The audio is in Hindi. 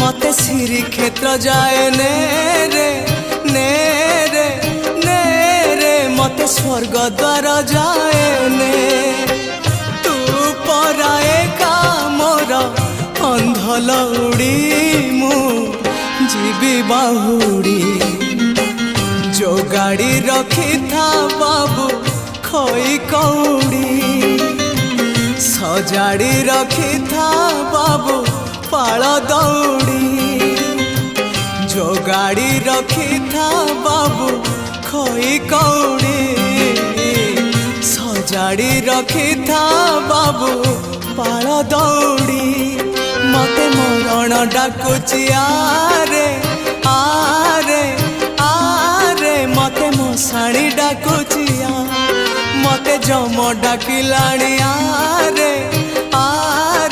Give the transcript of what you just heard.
मते श्री क्षेत्र जाए ने रे ने रे ने रे मते स्वर्ग द्वार जाए ने तू पराए का मोर अंधलौड़ी मु जीवी बाहुड़ी जो गाड़ी रखी था बाबू खोई कौड़ी सजाड़ी रखी था बाबू पाल दौड़ी जो गाड़ी रखी था बाबू खोई कौड़ी सजाड़ी रखी था बाबू पाल दौड़ी मते मरण डाकुची आरे आरे आरे मते मशाणी डाकुची मते जम डाकिलाणी आरे आरे